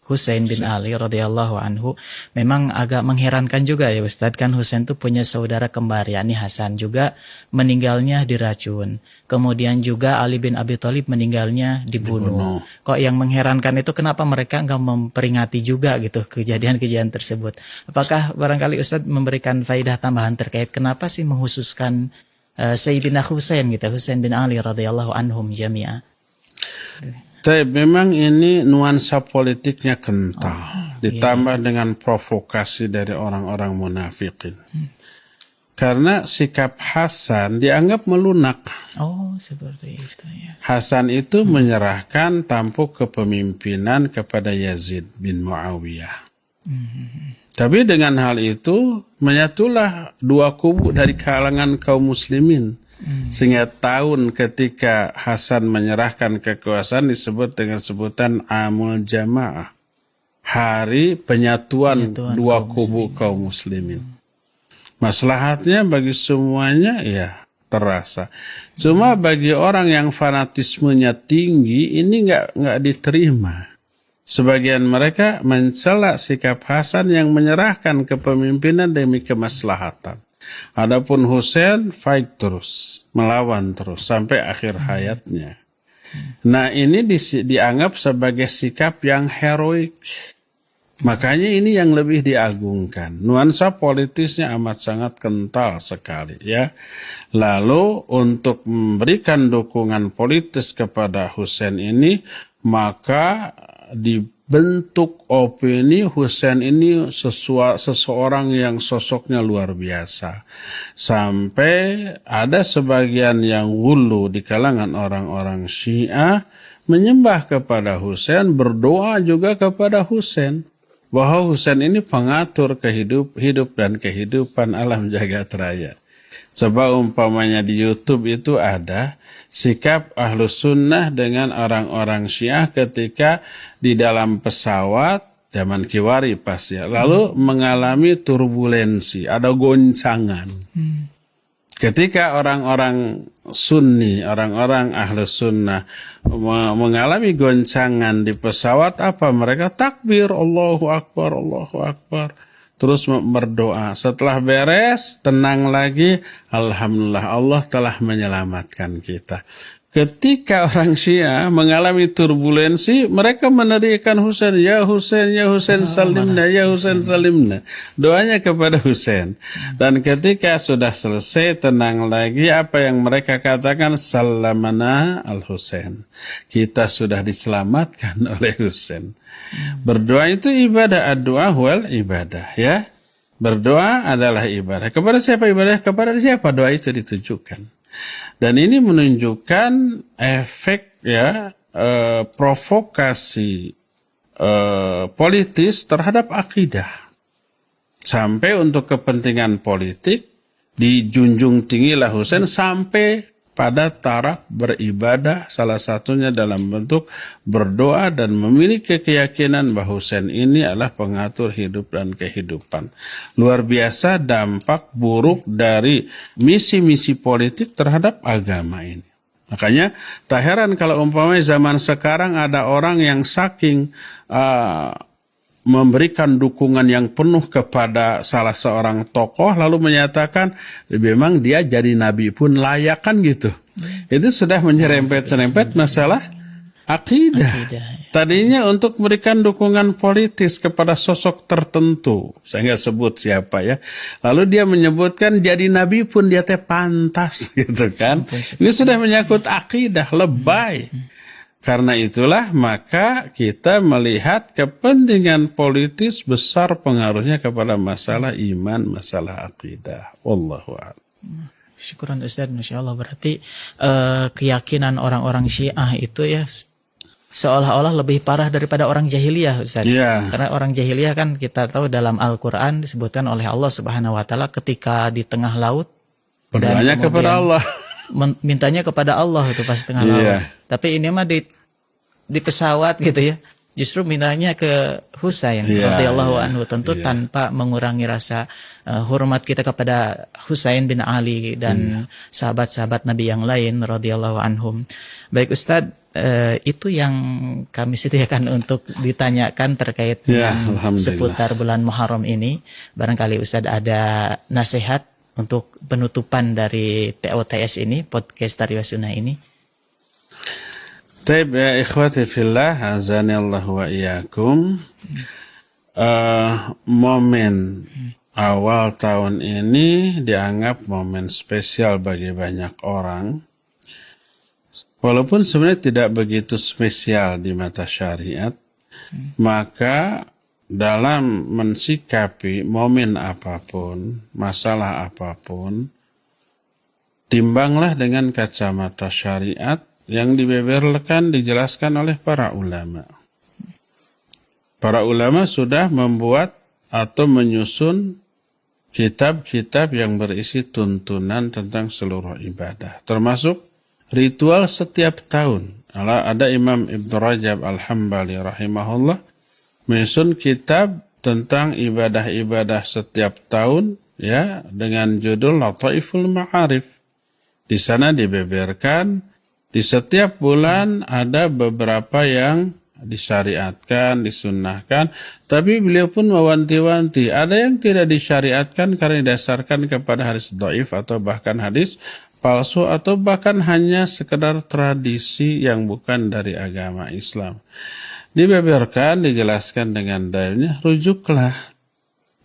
Husain bin Ali radhiyallahu anhu, memang agak mengherankan juga ya Ustadz, kan Husain itu punya saudara kembar yakni Hasan, juga meninggalnya diracun. Kemudian juga Ali bin Abi Thalib meninggalnya dibunuh. Kok yang mengherankan itu kenapa mereka nggak memperingati juga gitu kejadian-kejadian tersebut? Apakah barangkali Ustadz memberikan faidah tambahan terkait kenapa sih menghususkan Sayyidina Husain gitu, Husain bin Ali radhiyallahu anhum jami'a? Tapi memang ini nuansa politiknya kental, ditambah dengan provokasi dari orang-orang munafikin. Karena sikap Hasan dianggap melunak. Oh, seperti itu ya. Hasan itu menyerahkan tampuk kepemimpinan kepada Yazid bin Muawiyah. Tapi dengan hal itu menyatulah dua kubu dari kalangan kaum muslimin. Sehingga tahun ketika Hasan menyerahkan kekuasaan disebut dengan sebutan Amul Jamaah, hari penyatuan dua kubu kaum muslimin. Maslahatnya bagi semuanya ya terasa. Cuma bagi orang yang fanatismenya tinggi ini nggak diterima. Sebagian mereka mencela sikap Hasan yang menyerahkan kepemimpinan demi kemaslahatan. Adapun Husain fight terus, melawan terus sampai akhir hayatnya. Nah, ini dianggap sebagai sikap yang heroik. Makanya ini yang lebih diagungkan. Nuansa politisnya amat sangat kental sekali ya. Lalu untuk memberikan dukungan politis kepada Husain ini, maka dibentuk opini Husain ini seseorang yang sosoknya luar biasa. Sampai ada sebagian yang wulu di kalangan orang-orang Syiah menyembah kepada Husain, berdoa juga kepada Husain. Bahwa Husain ini pengatur hidup dan kehidupan alam jagat raya. Coba umpamanya di YouTube itu ada sikap Ahlus Sunnah dengan orang-orang Syiah ketika di dalam pesawat zaman Kiwari pas ya, lalu mengalami turbulensi, ada goncangan. Ketika orang-orang Sunni, orang-orang Ahlus Sunnah mengalami goncangan di pesawat, apa mereka takbir, Allahu Akbar, Allahu Akbar. Terus berdoa. Setelah beres, tenang lagi. Alhamdulillah, Allah telah menyelamatkan kita. Ketika orang Syiah mengalami turbulensi, mereka meneriakkan Husain, ya Husain, ya Husain salimna, ya Husain salimna. Doanya kepada Husain. Dan ketika sudah selesai, tenang lagi, apa yang mereka katakan? Salamana al-Husain. Kita sudah diselamatkan oleh Husain. Berdoa itu ibadah, doa wal ibadah ya. Berdoa adalah ibadah. Kepada siapa ibadah? Kepada siapa doa itu ditujukan. Dan ini menunjukkan efek ya provokasi politis terhadap akidah. Sampai untuk kepentingan politik dijunjung tinggilah Husain sampai pada taraf beribadah, salah satunya dalam bentuk berdoa dan memiliki keyakinan bahwa Husain ini adalah pengatur hidup dan kehidupan. Luar biasa dampak buruk dari misi-misi politik terhadap agama ini. Makanya tak heran kalau umpamanya zaman sekarang ada orang yang saking memberikan dukungan yang penuh kepada salah seorang tokoh lalu menyatakan memang dia jadi nabi pun layak kan gitu. Itu sudah menyerempet-serempet masalah akidah. Tadinya untuk memberikan dukungan politis kepada sosok tertentu, saya nggak sebut siapa ya. Lalu dia menyebutkan jadi nabi pun dia teh pantas gitu kan. Ini sudah menyangkut akidah, lebay. Karena itulah maka kita melihat kepentingan politis besar pengaruhnya kepada masalah iman, masalah akidah. Wallahu a'lam. Syukuran Ustaz, Masya Allah. Berarti keyakinan orang-orang Syiah itu ya seolah-olah lebih parah daripada orang jahiliyah, Ustaz. Yeah. Karena orang jahiliyah kan kita tahu dalam Al-Quran disebutkan oleh Allah Subhanahu Wa Taala ketika di tengah laut berdoanya kepada Allah, mintanya kepada Allah itu pas tengah laut. Tapi ini mah di pesawat gitu ya, justru mintanya ke Husain radhiyallahu anhu, tentu tanpa mengurangi rasa hormat kita kepada Husain bin Ali dan sahabat-sahabat Nabi yang lain radhiyallahu anhum. Baik Ustadz, itu yang kami sediakan untuk ditanyakan terkait dengan seputar bulan Muharram ini. Barangkali Ustadz ada nasihat untuk penutupan dari POTS ini, podcast Tarbiyah Sunnah ini. Taib ya ikhwati fillah, azani Allah wa iyyakum. Momen awal tahun ini dianggap momen spesial bagi banyak orang. Walaupun sebenarnya tidak begitu spesial di mata syariat, maka dalam mensikapi momen apapun, masalah apapun, timbanglah dengan kacamata syariat yang dibeberkan, dijelaskan oleh para ulama. Para ulama sudah membuat atau menyusun kitab-kitab yang berisi tuntunan tentang seluruh ibadah, termasuk ritual setiap tahun. Ada Imam Ibn Rajab Al-Hambali rahimahullah menyusun kitab tentang ibadah-ibadah setiap tahun ya dengan judul Lataiful Ma'arif. Di sana dibeberkan di setiap bulan ada beberapa yang disyariatkan, disunnahkan, tapi beliau pun mewanti-wanti. Ada yang tidak disyariatkan karena didasarkan kepada hadis dhaif atau bahkan hadis palsu atau bahkan hanya sekedar tradisi yang bukan dari agama Islam. Dibeberkan, dijelaskan dengan dalilnya, rujuklah.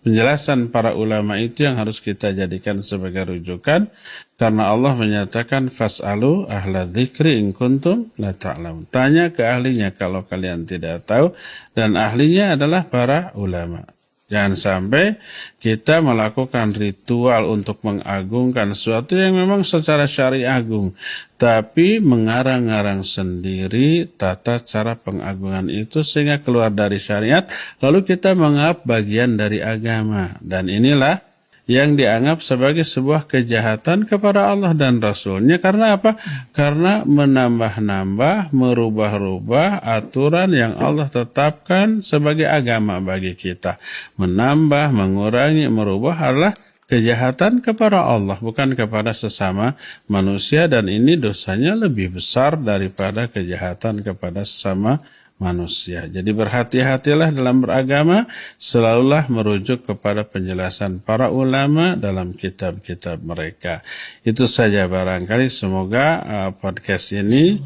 Penjelasan para ulama itu yang harus kita jadikan sebagai rujukan, karena Allah menyatakan fas'alu ahla dzikri in kuntum la ta'lamun. Tanya ke ahlinya kalau kalian tidak tahu, dan ahlinya adalah para ulama. Jangan sampai kita melakukan ritual untuk mengagungkan sesuatu yang memang secara syar'i agung, tapi mengarang-arang sendiri tata cara pengagungan itu sehingga keluar dari syariat, lalu kita menganggap bagian dari agama. Dan inilah yang dianggap sebagai sebuah kejahatan kepada Allah dan Rasul-Nya. Karena apa? Karena menambah-nambah, merubah-rubah aturan yang Allah tetapkan sebagai agama bagi kita. Menambah, mengurangi, merubah adalah kejahatan kepada Allah, bukan kepada sesama manusia. Dan ini dosanya lebih besar daripada kejahatan kepada sesama manusia. Jadi berhati-hatilah dalam beragama, selalulah merujuk kepada penjelasan para ulama dalam kitab-kitab mereka. Itu saja barangkali, semoga podcast ini,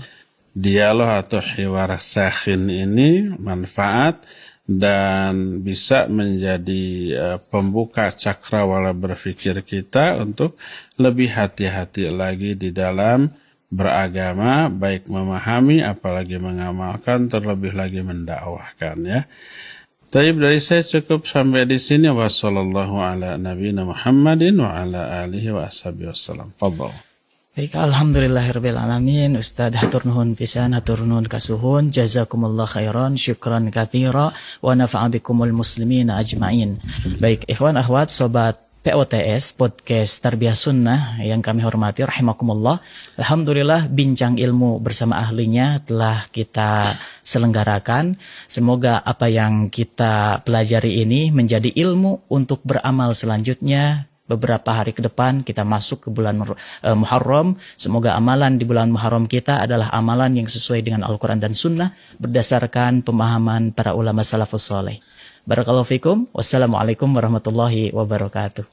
dialog atau hiwar sakhin ini manfaat dan bisa menjadi pembuka cakrawala berpikir kita untuk lebih hati-hati lagi di dalam beragama, baik memahami apalagi mengamalkan, terlebih lagi mendakwahkan ya. Taib, dari saya cukup sampai di sini. Wassallallahu ala nabiyina Muhammadin wa ala alihi wa ashabihi wasallam. Fadhal. Baik, alhamdulillahirabbil alamin. Ustaz hatur nuhun pisan, hatur nuhun kasuhun. Jazakumullah khairan, syukran katsira wa nafa'a bikumul muslimin ajmain. Baik, ikhwan akhwat sobat POTS, Podcast Tarbiyah Sunnah yang kami hormati, rahimakumullah. Alhamdulillah bincang ilmu bersama ahlinya telah kita selenggarakan. Semoga apa yang kita pelajari ini menjadi ilmu untuk beramal selanjutnya. Beberapa hari ke depan kita masuk ke bulan Muharram. Semoga amalan di bulan Muharram kita adalah amalan yang sesuai dengan Al-Quran dan Sunnah berdasarkan pemahaman para ulama salafus soleh. Barakallahu fikum. Wassalamualaikum warahmatullahi wabarakatuh.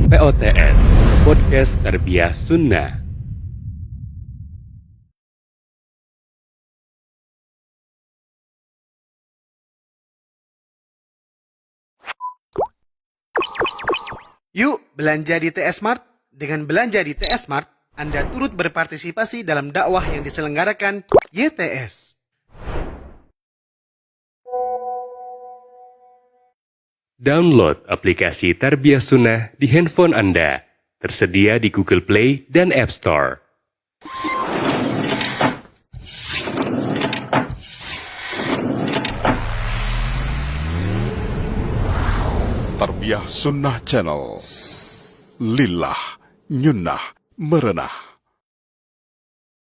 POTS, Podcast Tarbiyah Sunnah. Yuk belanja di TS Mart. Dengan belanja di TS Mart, Anda turut berpartisipasi dalam dakwah yang diselenggarakan YTS. Download aplikasi Tarbiyah Sunnah di handphone Anda. Tersedia di Google Play dan App Store. Tarbiyah Sunnah Channel. Lillah Nyunnah Merenah.